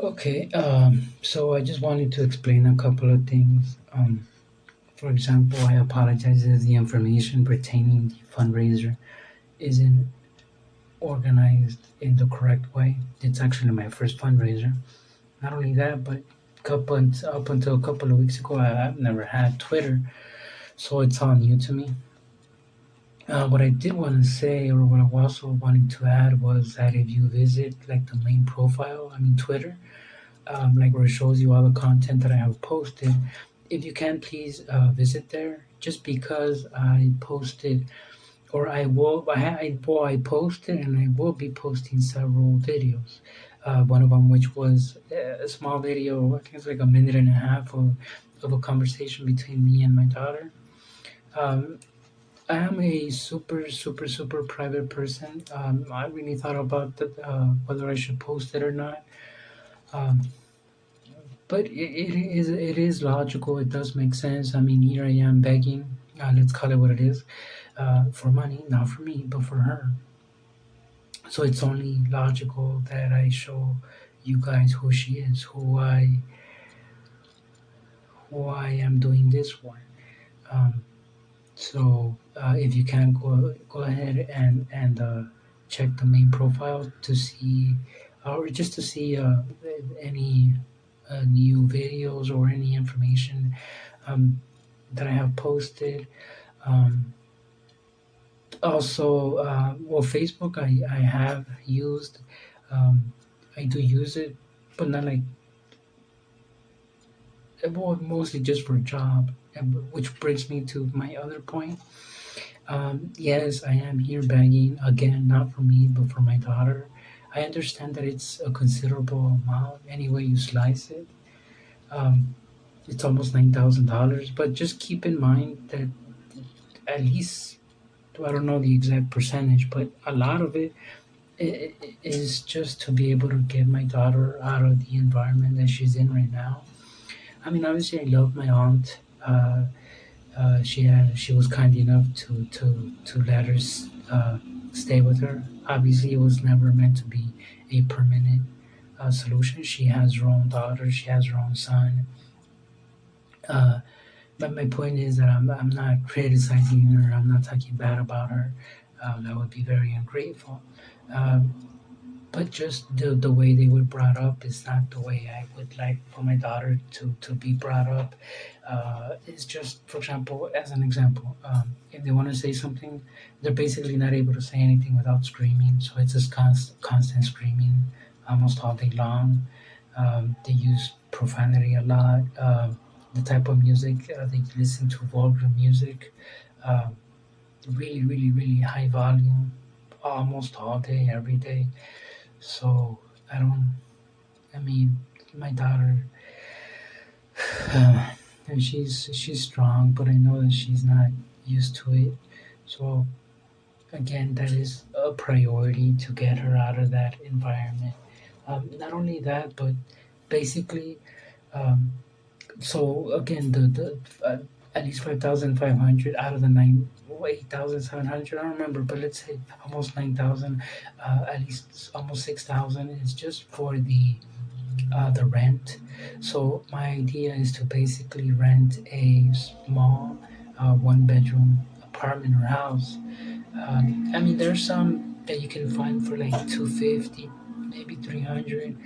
Okay, so I just wanted to explain a couple of things. For example, I apologize if the information pertaining the fundraiser isn't organized in the correct way. It's actually my first fundraiser. Not only that, but up until a couple of weeks ago, I've never had Twitter, so it's all new to me. What I did want to say, or what I also wanted to add, was that if you visit like the main profile, I mean Twitter, like where it shows you all the content that I have posted. If you can, please visit there. Just because I posted, or I will, I posted, and I will be posting several videos. One of them, which was a small video, I think it's like a minute and a half of a conversation between me and my daughter. Um, I am a super private person. I really thought about whether I should post it or not. Um, But it is logical. It does make sense. I mean, here I am begging. Let's call it what it is, for money, not for me, but for her. So it's only logical that I show you guys who she is, who I am doing this for. Um, so if you can go ahead and check the main profile to see, or just to see any new videos or any information um, that I have posted. Um, Also, well, Facebook I have used. Um, I do use it, but not like, well, mostly just for a job. Which brings me to my other point. Yes, I am here begging again, not for me, but for my daughter. I understand that it's a considerable amount, any way you slice it. Um, it's almost $9,000, but just keep in mind that at least, I don't know the exact percentage, but a lot of it is just to be able to get my daughter out of the environment that she's in right now. I mean, obviously, I love my aunt. She was kind enough to let her stay with her. Obviously, it was never meant to be a permanent solution. She has her own daughter. She has her own son. Uh, but my point is that I'm not criticizing her. I'm not talking bad about her. That would be very ungrateful. Um, but just the way they were brought up is not the way I would like for my daughter to be brought up. It's just, for example, as an example, if they want to say something, they're basically not able to say anything without screaming. So it's just constant screaming almost all day long. They use profanity a lot. The type of music they listen to, vulgar music, um, really high volume, almost all day, every day. So I don't. I mean, my daughter, and she's strong, but I know that she's not used to it. So again, that is a priority to get her out of that environment. Not only that, but basically, um, so again, the at least 5,500 out of the 8,700. I don't remember, but let's say almost 9,000. At least almost 6,000 is just for the rent. So my idea is to basically rent a small one bedroom apartment or house. I mean, there's some that you can find for like 250, maybe 300,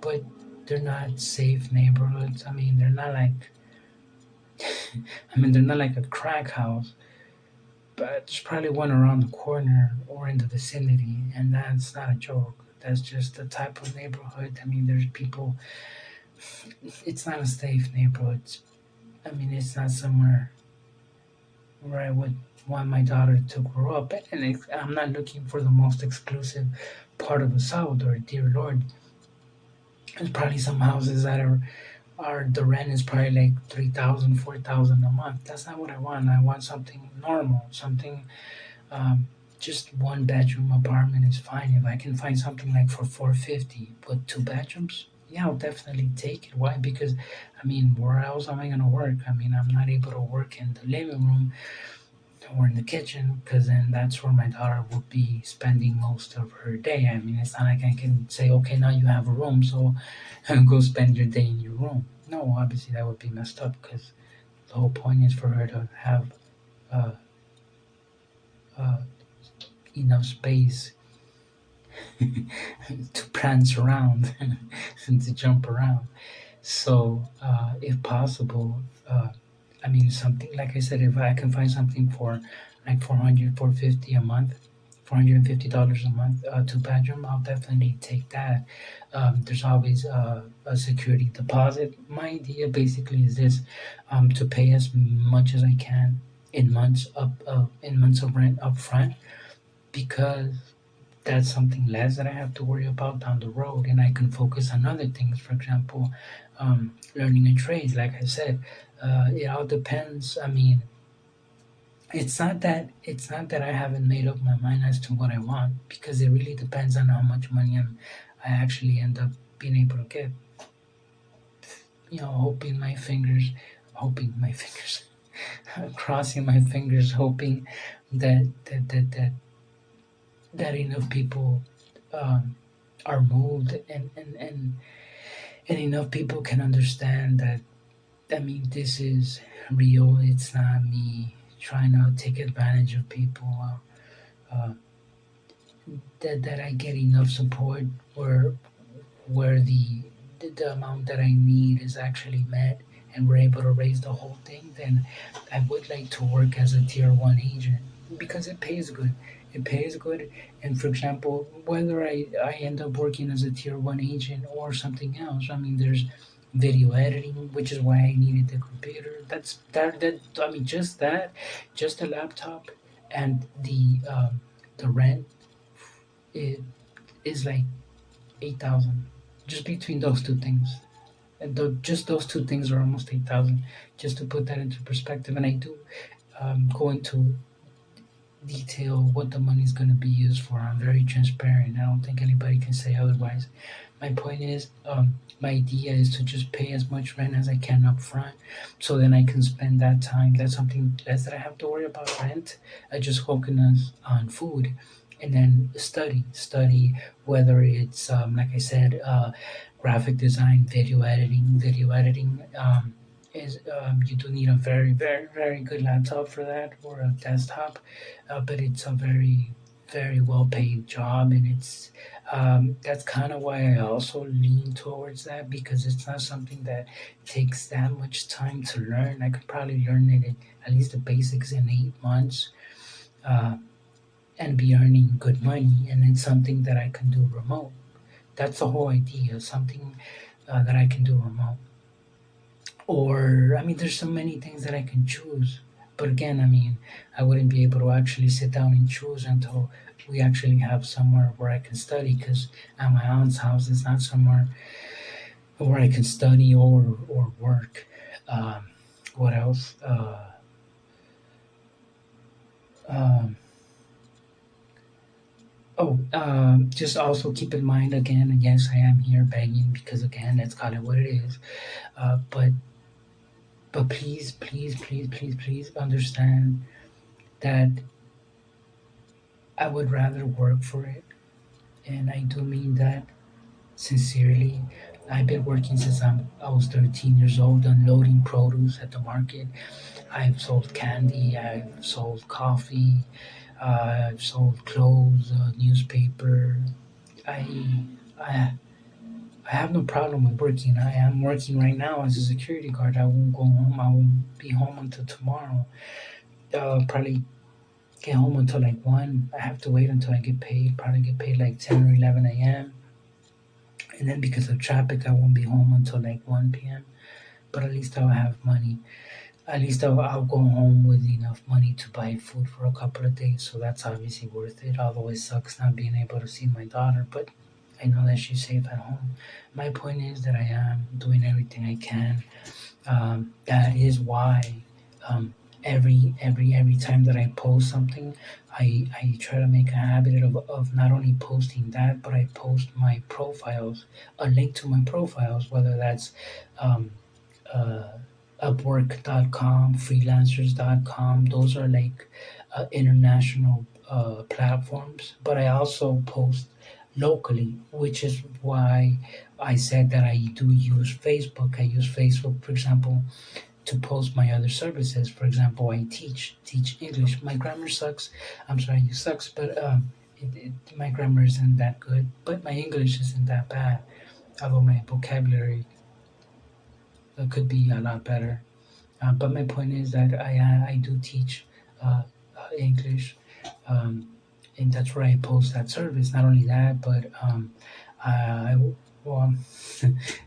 but they're not safe neighborhoods. I mean, they're not like, they're not like a crack house, but there's probably one around the corner or in the vicinity, and that's not a joke. That's just the type of neighborhood. I mean, there's people. It's not a safe neighborhood. I mean, it's not somewhere where I would want my daughter to grow up. And I'm not looking for the most exclusive part of El Salvador. Dear Lord, there's probably some houses that are the rent is probably like 3,000, 4,000 a month. That's not what I want. I want something normal, something, um, just one bedroom apartment is fine. If I can find something like for 450 with two bedrooms, yeah, I'll definitely take it. Why? Because I mean, where else am I gonna work? I mean, I'm not able to work in the living room or in the kitchen, because then that's where my daughter will be spending most of her day. I mean, it's not like I can say, okay, now you have a room, so go spend your day in your room. No, obviously that would be messed up because the whole point is for her to have uh, uh, enough space to prance around and to jump around. So, if possible, I mean, something like I said, if I can find something for like 400, 450 a month, $450 a month, two bedroom, I'll definitely take that. There's always a security deposit. My idea basically is this: to pay as much as I can in months of rent up front, because that's something less that I have to worry about down the road, and I can focus on other things. For example, learning a trade. Like I said, it all depends. I mean, it's not that I haven't made up my mind as to what I want, because it really depends on how much money I actually end up being able to get. Hoping my fingers, crossing my fingers, hoping that enough people um, are moved, and enough people can understand that. I mean, this is real. It's not me trying to take advantage of people. Uh, that I get enough support where the amount that I need is actually met, and we're able to raise the whole thing, then I would like to work as a tier one agent, because it pays good. It pays good, and for example, whether I end up working as a tier one agent or something else, I mean, there's video editing, which is why I needed the computer. That I mean, just the laptop and the rent, it is like 8,000, just between those two things. And just those two things are almost 8,000. Just to put that into perspective, and I do go into detail what the money is going to be used for. I'm very transparent. I don't think anybody can say otherwise. My point is, my idea is to just pay as much rent as I can up front, so then I can spend that time. That's something less that I have to worry about rent. I just focus on food, and then study whether it's like I said, graphic design, video editing. Video editing is you do need a very very very good laptop for that, or a desktop, but it's a very very well paid job, and it's that's kind of why I also lean towards that, because it's not something that takes that much time to learn. I could probably learn it in at least the basics in 8 months, uh, and be earning good money, and it's something that I can do remote. That's the whole idea, something that I can do remote. Or, I mean, there's so many things that I can choose. But again, I mean, I wouldn't be able to actually sit down and choose until we actually have somewhere where I can study. Because at my aunt's house, it's not somewhere where I can study or work. Um, what else? Um, just also keep in mind again, yes, I am here begging, because again, let's call it what it is. But please, please, please, please, please understand that I would rather work for it, and I do mean that sincerely. I've been working since I was 13 years old, unloading produce at the market. I've sold candy, I've sold coffee, I've sold clothes, newspaper. I, I, I have no problem with working. I am working right now as a security guard. I won't go home. I won't be home until tomorrow. Probably get home until like 1. I have to wait until I get paid. Probably get paid like 10 or 11 a.m. And then because of traffic, I won't be home until like 1 p.m. But at least I'll have money. At least I'll go home with enough money to buy food for a couple of days. So that's obviously worth it. Although it sucks not being able to see my daughter, but I know that she's safe at home. My point is that I am doing everything I can. That is why every time that I post something, I try to make a habit of not only posting that, but I post my profiles, a link to my profiles, whether that's um, uh, Upwork.com, freelancers.com. Those are like international platforms, but I also post locally, which is why I said that I do use Facebook. I use Facebook, for example, to post my other services. For example, I teach English. My grammar sucks. I'm sorry, you sucks, but my grammar isn't that good. But my English isn't that bad. Although my vocabulary could be a lot better. But my point is that I do teach English, um, and that's where I post that service. Not only that, but I well,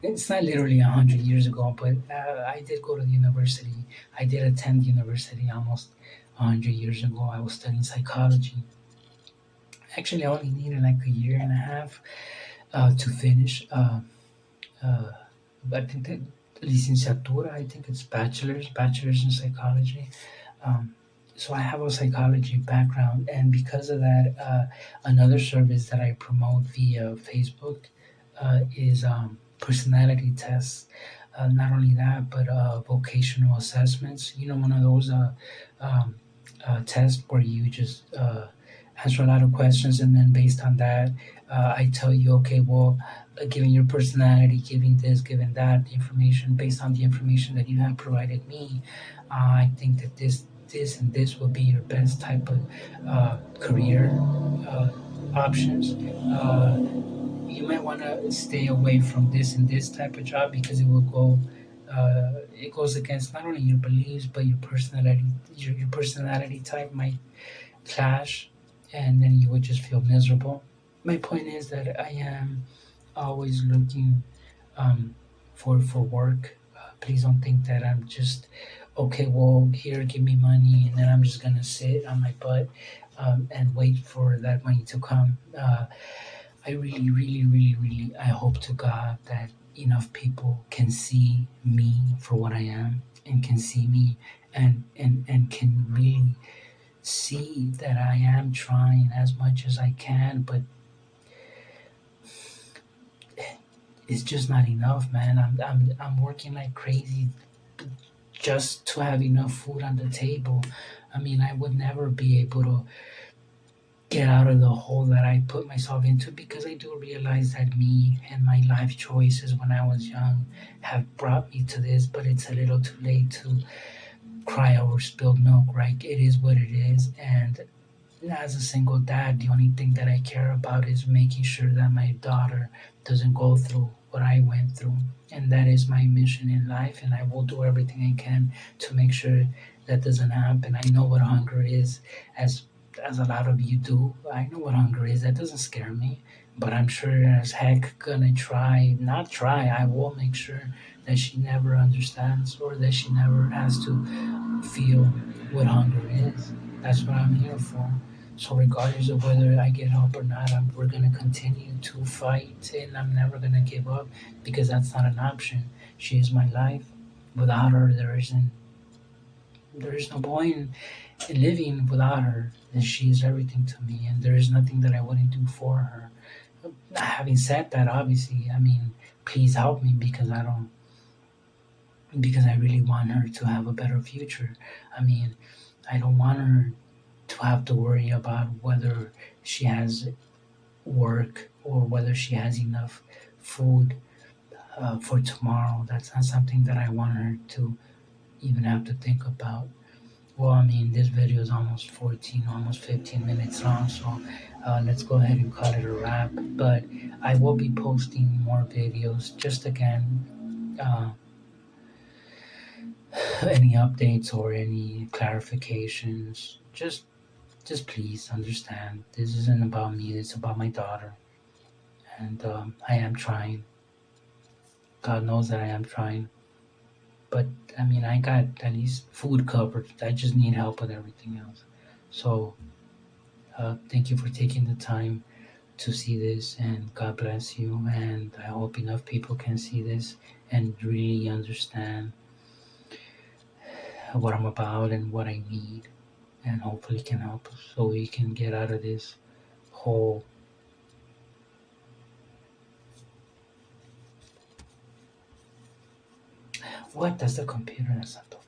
it's not literally 100 years ago, but I did go to the university. I did attend university almost 100 years ago. I was studying psychology. Actually, I only needed like a year and a half to finish. Uh, I think that licenciatura. I think it's bachelor's in psychology. Um, so I have a psychology background, and because of that, another service that I promote via Facebook is personality tests. Not only that, but vocational assessments. You know, one of those um, tests where you just answer a lot of questions, and then based on that, I tell you, okay, well, given your personality, giving this, given that information, based on the information that you have provided me, I think that this and this will be your best type of career uh, options. You might want to stay away from this and this type of job because it will go. It goes against not only your beliefs but your personality. Your personality type might clash, and then you would just feel miserable. My point is that I am always looking um, for work. Please don't think that I'm just okay. Well, here, give me money, and then I'm just gonna sit on my butt and wait for that money to come. I really, really, really, really, I hope to God that enough people can see me for what I am and can see me and can really see that I am trying as much as I can, but it's just not enough, man. I'm working like crazy just to have enough food on the table. I mean, I would never be able to get out of the hole that I put myself into because I do realize that me and my life choices when I was young have brought me to this, but it's a little too late to cry over spilled milk, right? It is what it is. And as a single dad, the only thing that I care about is making sure that my daughter doesn't go through what I went through. And that is my mission in life. And I will do everything I can to make sure that doesn't happen. I know what hunger is, as as a lot of you do. I know what hunger is. That doesn't scare me. But I'm sure as heck gonna try, not try, I will make sure that she never understands or that she never has to feel what hunger is. That's what I'm here for. So regardless of whether I get help or not, we're gonna continue to fight, and I'm never gonna give up because that's not an option. She is my life. Without her, there is no point in living without her. And she is everything to me, and there is nothing that I wouldn't do for her. Having said that, obviously, I mean, please help me because I really want her to have a better future. I mean, I don't want her to have to worry about whether she has work or whether she has enough food for tomorrow. That's not something that I want her to even have to think about. Well, I mean, this video is almost 14, almost 15 minutes long, so let's go ahead and call it a wrap. But I will be posting more videos. Just again, any updates or any clarifications, just please understand this isn't about me, it's about my daughter. And I am trying. God knows that I am trying. But I mean, I got at least food covered. I just need help with everything else. So thank you for taking the time to see this, and God bless you. And I hope enough people can see this and really understand what I'm about and what I need, and hopefully can help us so we can get out of this hole. What? That's the computer. That's not the